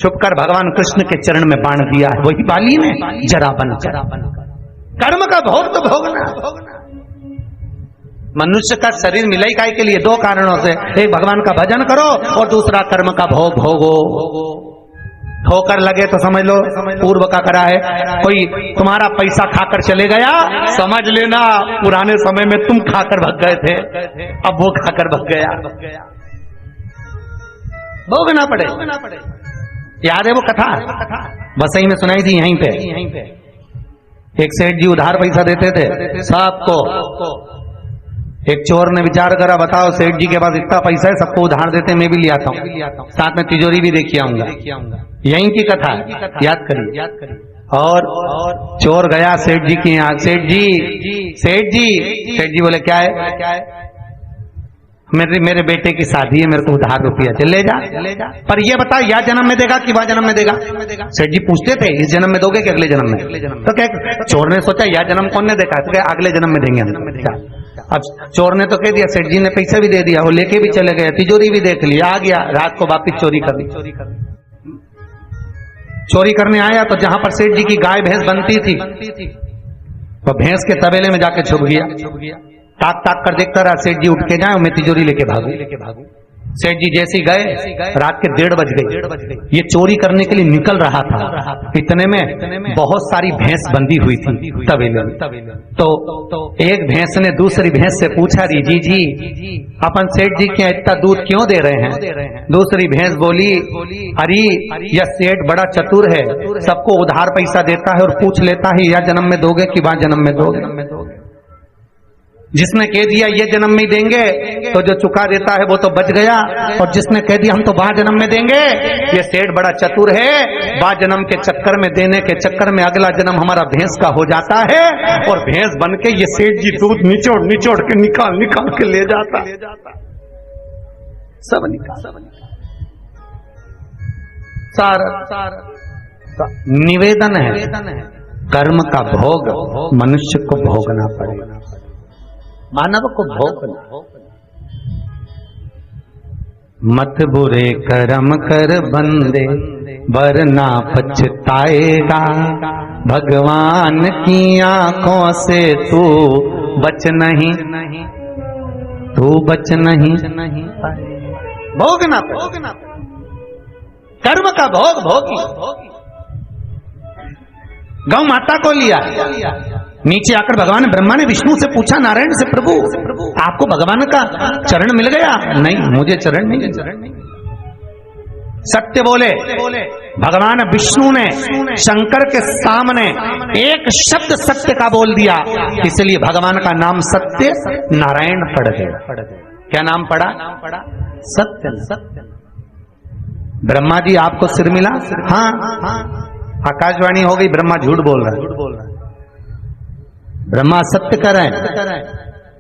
छुपकर भगवान कृष्ण के चरण में बाण दिया है वही बाली ने जरा बन कर्म का भोग तो भोगना। मनुष्य का शरीर मिला ही काय के लिए? दो कारणों से, एक भगवान का भजन करो और दूसरा कर्म का भोग भोगो। ठोकर लगे तो समझ लो पूर्व का करा है। कोई तुम्हारा पैसा खाकर चले गया, समझ लेना पुराने समय में तुम खाकर भग गए थे, अब वो खाकर भग गया, भोगना पड़े। याद है वो कथा? बसई में सुनाई थी यहीं पे। एक सेठ जी उधार पैसा देते थे सबको। एक चोर ने विचार करा, बताओ सेठ जी के पास इतना पैसा है, सबको उधार देते, मैं भी ले आता हूँ, साथ में तिजोरी भी देखिए आऊंगा। यहीं की कथा याद करिए। और चोर गया सेठ जी के यहाँ। सेठ जी बोले क्या है? मेरे बेटे की शादी है, मेरे को उधार रुपया चल ले जा, पर ये बता या जन्म में देगा कि वह जन्म में देगा? सेठ जी पूछते थे इस जन्म में दोगे कि अगले जन्म में? तो क्या चोर ने सोचा या जन्म कौन ने देखा, तो क्या अगले जन्म में देंगे। अब चोर ने तो कह दिया, सेठ जी ने पैसा भी दे दिया, वो लेके भी चले गए, तिजोरी भी देख लिया, आ गया, रात को वापिस चोरी करने आया तो जहां पर सेठ जी की गाय भैंस बनती थी तो भैंस के तबेले में जाके छुप गया। ताक कर देखता रहा, सेठ जी उठ के जाए, मैं तिजोरी लेके भागू। सेठ जी जैसे ही गए, रात के 1:30 बज गए। ये चोरी करने के लिए निकल रहा था, इतने में बहुत सारी भैंस बंधी हुई थी तबेले में। तो एक भैंस ने दूसरी भैंस से पूछा, जी अपन सेठ जी के इतना दूध क्यों दे रहे हैं? दूसरी भैंस बोली, अरे यह सेठ बड़ा चतुर है, सबको उधार पैसा देता है और पूछ लेता है या जन्म में दोगे कि वहां जन्म में दोगे। जिसने कह दिया ये जन्म में देंगे तो जो चुका देता है वो तो बच गया, और जिसने कह दिया हम तो वहां जन्म में देंगे, ये सेठ बड़ा चतुर है, वहां जन्म के चक्कर में देने के चक्कर में अगला जन्म हमारा भैंस का हो जाता है, और भैंस बन के ये सेठ जी दूध निचोड़ के निकाल के ले जाता। सब निकाल सारा निवेदन है। कर्म का भोग मनुष्य को भोगना पड़ेगा, मानव को भोगना। मत बुरे कर्म कर बंदे वरना पछताएगा, भगवान की आंखों से तू बच नहीं भोगना। कर्म का भोग भोगी। गौ माता को लिया, नीचे आकर भगवान ब्रह्मा ने विष्णु से पूछा, नारायण से, प्रभु आपको भगवान का चरण मिल गया? नहीं, मुझे चरण नहीं। सत्य बोले। भगवान विष्णु ने शंकर के सामने एक शब्द सत्य का बोल दिया, इसलिए भगवान का नाम सत्य नारायण पड़ गया। क्या नाम पड़ा? सत्य। ब्रह्मा जी आपको सिर मिला? हाँ। आकाशवाणी हो गई, ब्रह्मा झूठ बोल रहा है, ब्रह्मा सत्य कर रहे हैं।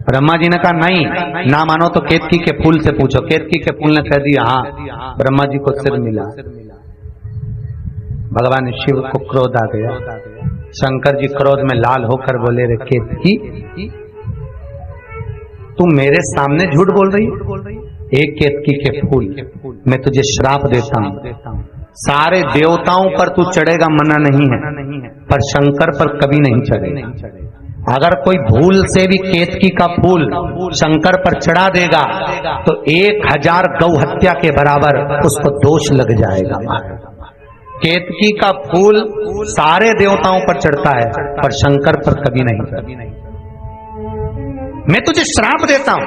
ब्रह्मा जी ने कहा नहीं, ना मानो तो केतकी के फूल से पूछो। केतकी के फूल ने कह दिया हाँ, ब्रह्मा जी को सिर मिला। भगवान शिव को क्रोध आ गया। शंकर जी क्रोध में लाल होकर बोले, रे केतकी तुम मेरे सामने झूठ बोल रही है? एक केतकी के फूल, मैं तुझे श्राप देता हूं, सारे देवताओं पर तू चढ़ेगा मना नहीं है, पर शंकर पर कभी नहीं चढ़ेगा। अगर कोई भूल से भी केतकी का फूल शंकर पर चढ़ा देगा तो 1000 गौ हत्या के बराबर उसको दोष लग जाएगा। केतकी का फूल सारे देवताओं पर चढ़ता है पर शंकर पर कभी नहीं। मैं तुझे श्राप देता हूं।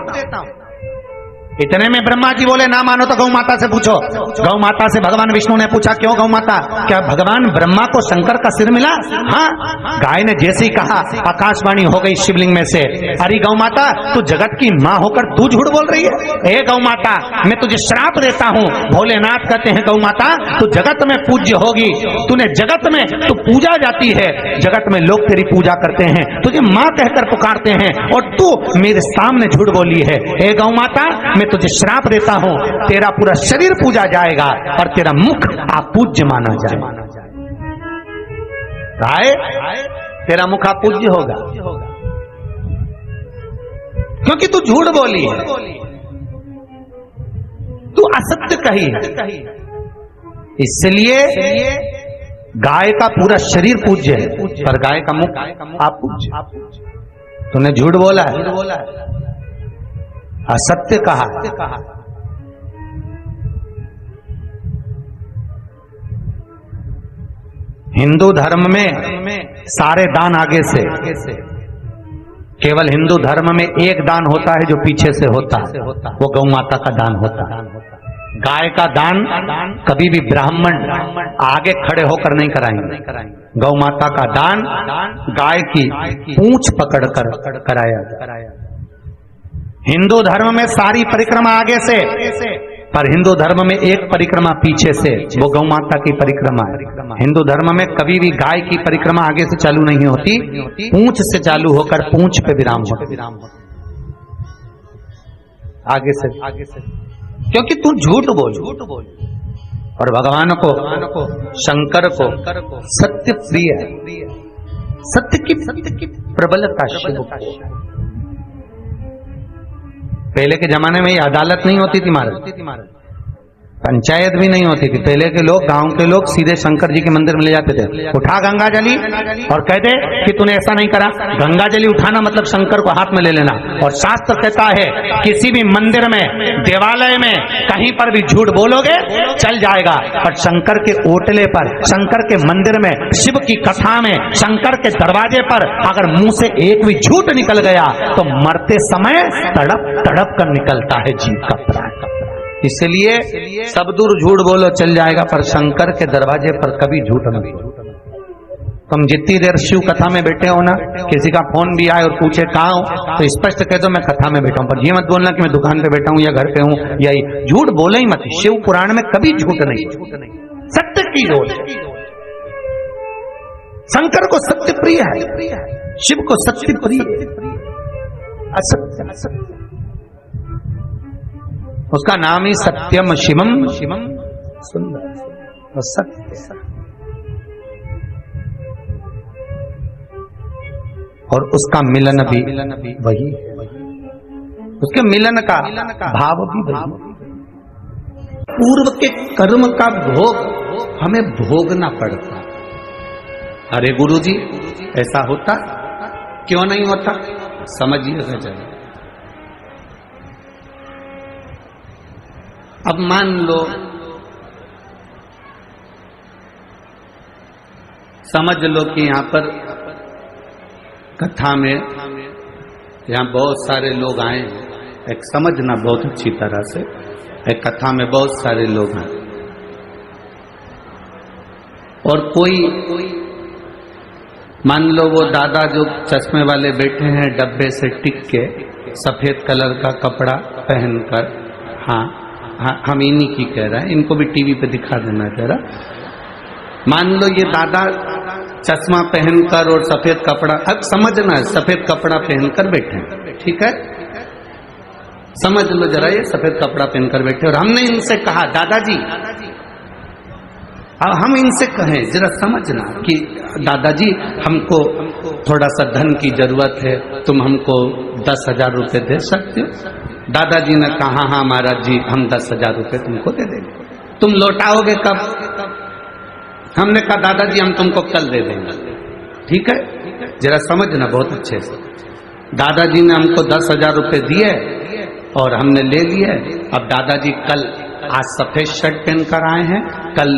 इतने में ब्रह्मा जी बोले, ना मानो तो गौ माता से पूछो। गौ माता से भगवान विष्णु ने पूछा, क्यों गौ माता, क्या भगवान ब्रह्मा को शंकर का सिर मिला? हाँ। गाय ने जैसे ही कहा, आकाशवाणी हो गई शिवलिंग में से, अरे गौ माता तू जगत की माँ होकर तू झूठ बोल रही है? ए गौ माता मैं तुझे श्राप देता हूँ। भोलेनाथ कहते हैं, गौ माता तू जगत में पूज्य होगी, तूने जगत में तू पूजा जाती है, जगत में लोग तेरी पूजा करते हैं, तुझे माँ कहकर पुकारते हैं, और तू मेरे सामने झूठ बोली है। ए गौ माता मैं तुझे श्राप देता हूं, तेरा पूरा शरीर पूजा जाएगा और तेरा मुख अपूज्य माना जाएगा। तेरा मुख अपूज्य होगा क्योंकि तू झूठ बोली है, तू असत्य कही है। इसलिए गाय का पूरा शरीर पूज्य है, पर गाय का मुख आप पूज्य। तूने झूठ बोला है, असत्य कहा। हिंदू धर्म में सारे दान आगे से, केवल हिंदू धर्म में एक दान होता है जो पीछे से होता है, वो गौ माता का दान होता है। गाय का दान कभी भी ब्राह्मण आगे खड़े होकर नहीं कराएंगे। गौ माता का दान गाय की पूंछ पकड़कर कराया। हिंदू धर्म में सारी परिक्रमा आगे से, पर हिंदू धर्म में एक परिक्रमा पीछे से, वो गौ माता की परिक्रमा है। हिंदू धर्म में कभी भी गाय की परिक्रमा आगे से चालू नहीं होती, पूंछ से चालू होकर पूंछ पे विराम होता, आगे से। क्योंकि तू झूठ बोल, और भगवान को, शंकर को सत्य प्रिय है। सत्य की प्रबलता शिव को। पहले के जमाने में ये अदालत नहीं होती थी महाराज, पंचायत भी नहीं होती थी। पहले के लोग, गांव के लोग सीधे शंकर जी के मंदिर में ले जाते थे, उठा गंगा जली और कहते कि तूने ऐसा नहीं करा। गंगा जली उठाना मतलब शंकर को हाथ में ले लेना। और शास्त्र कहता है किसी भी मंदिर में, देवालय में, कहीं पर भी झूठ बोलोगे चल जाएगा। और शंकर के ओटले पर, शंकर के मंदिर में, शिव की कथा में, शंकर के दरवाजे पर अगर मुंह से एक भी झूठ निकल गया तो मरते समय तड़प तड़प कर निकलता है जीव का प्राण। इसलिए सब दूर झूठ बोलो चल जाएगा, पर शंकर के दरवाजे पर कभी झूठ न बोलो। तुम जितनी देर शिव कथा में बैठे हो ना, किसी का फोन भी आए और पूछे कहाँ हो तो स्पष्ट कह दो मैं कथा में बैठा हूं, पर ये मत बोलना कि मैं दुकान पे बैठा हूं या घर पे हूं या झूठ बोले ही मत। शिव पुराण में कभी झूठ नहीं, सत्य की ओर। शंकर को सत्य प्रिय है, शिव को सत्य प्रिय, असत्य उसका नाम ही सत्यम शिवम सुंदर। सत्य और उसका मिलन भी वही, उसके मिलन का भाव भी वही। पूर्व के कर्म का भोग हमें भोगना पड़ता। अरे गुरुजी ऐसा होता, क्यों नहीं होता? समझिए जरा। अब मान लो, समझ लो कि यहां पर कथा में यहां बहुत सारे लोग आए हैं। एक समझना बहुत अच्छी तरह से, एक कथा में बहुत सारे लोग आए और कोई मान लो वो दादा जो चश्मे वाले बैठे हैं डब्बे से टिक के, सफेद कलर का कपड़ा पहनकर, हाँ हम इन्हीं की कह रहे हैं, इनको भी टीवी पे दिखा देना जरा। मान लो ये दादा चश्मा पहनकर और सफेद कपड़ा, अब समझना है सफेद कपड़ा पहनकर बैठे हैं, ठीक है? समझ लो जरा, ये सफेद कपड़ा पहनकर बैठे और हमने इनसे कहा दादाजी, अब हम इनसे कहें जरा समझना कि दादाजी हमको थोड़ा सा धन की जरूरत है, तुम हमको 10,000 रुपए दे सकते हो? दादाजी ने कहा हाँ महाराज जी हम 10,000 रुपए तुमको दे देंगे। तुम लौटाओगे कब? हमने कहा दादाजी हम तुमको कल दे देंगे। ठीक है, जरा समझना बहुत अच्छे से। दादाजी ने हमको 10,000 रुपए दिए और हमने ले लिए। अब दादाजी कल, आज सफेद शर्ट पहनकर आए हैं, कल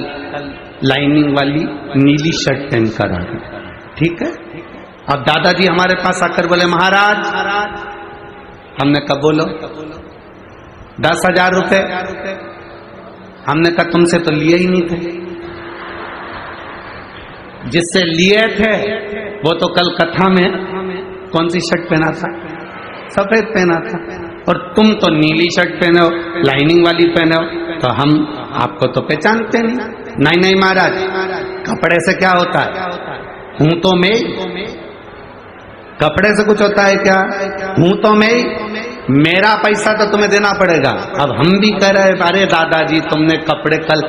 लाइनिंग वाली नीली शर्ट पहनकर आए हैं, ठीक है? अब दादाजी हमारे पास आकर बोले महाराज, हमने कहा बोलो 10,000 रुपए। हमने कहा तुमसे तो लिए ही नहीं थे, जिससे लिए थे वो तो कल कथा में कौन सी शर्ट पहना था? सफेद पहना था, और तुम तो नीली शर्ट पहने हो, लाइनिंग वाली पहने हो, तो हम आपको तो पहचानते नहीं। नहीं नहीं महाराज, कपड़े से क्या होता है? हूं तो मैं, कपड़े से कुछ होता है क्या? हूं तो मैं, मेरा पैसा तो तुम्हें देना पड़ेगा। अब हम भी कह रहे हैं अरे दादाजी तुमने कपड़े कल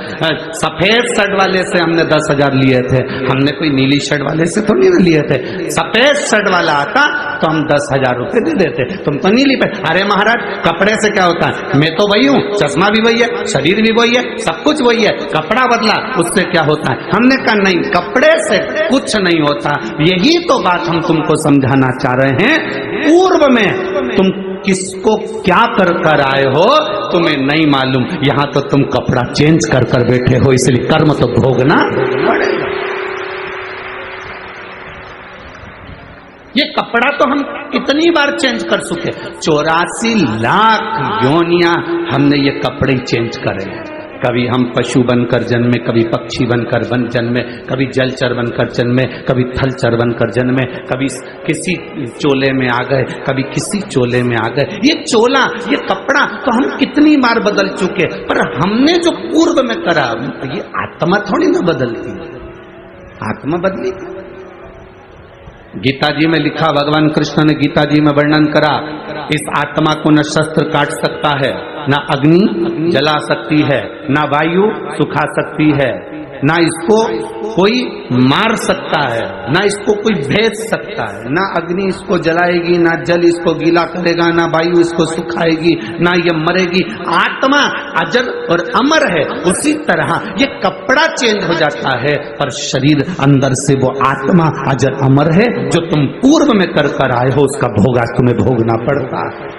सफेद शर्ट वाले से हमने 10,000 लिए थे, हमने कोई नीली शर्ट वाले से तो नहीं लिए थे। सफेद शर्ट वाला आता तो हम 10,000 रुपए दे देते, तुम तो नीली पे। अरे महाराज कपड़े से क्या होता है, मैं तो वही हूँ, चश्मा भी वही है, शरीर भी वही है, सब कुछ वही है, कपड़ा बदला उससे क्या होता है। हमने कहा नहीं, कपड़े से कुछ नहीं होता। यही तो बात हम तुमको समझाना चाह रहे हैं। पूर्व में तुम किसको क्या कर कर आए हो तुम्हें नहीं मालूम, यहां तो तुम कपड़ा चेंज कर कर बैठे हो, इसलिए कर्म तो भोगना पड़ेगा। ये कपड़ा तो हम कितनी बार चेंज कर चुके, 84 लाख योनियां हमने ये कपड़े चेंज करे। कभी हम पशु बनकर जन्मे, कभी पक्षी बनकर जन्मे, कभी जलचर बनकर जन्मे, कभी थलचर बनकर जन्मे, कभी किसी चोले में आ गए, कभी किसी चोले में आ गए। ये चोला, ये कपड़ा तो हम कितनी बार बदल चुके, पर हमने जो पूर्व में करा ये आत्मा थोड़ी ना बदलती, आत्मा बदली। गीता जी में लिखा, भगवान कृष्ण ने गीता जी में वर्णन करा, इस आत्मा को न शस्त्र काट सकता है, न अग्नि जला सकती है, न वायु सुखा सकती है, ना इसको कोई मार सकता है, ना इसको कोई भेज सकता है। ना अग्नि इसको जलाएगी, ना जल इसको गीला करेगा, ना वायु इसको सुखाएगी, ना ये मरेगी। आत्मा अजर और अमर है। उसी तरह ये कपड़ा चेंज हो जाता है, पर शरीर अंदर से वो आत्मा अजर अमर है। जो तुम पूर्व में कर कर आए हो उसका भोग आज तुम्हें भोगना पड़ता है।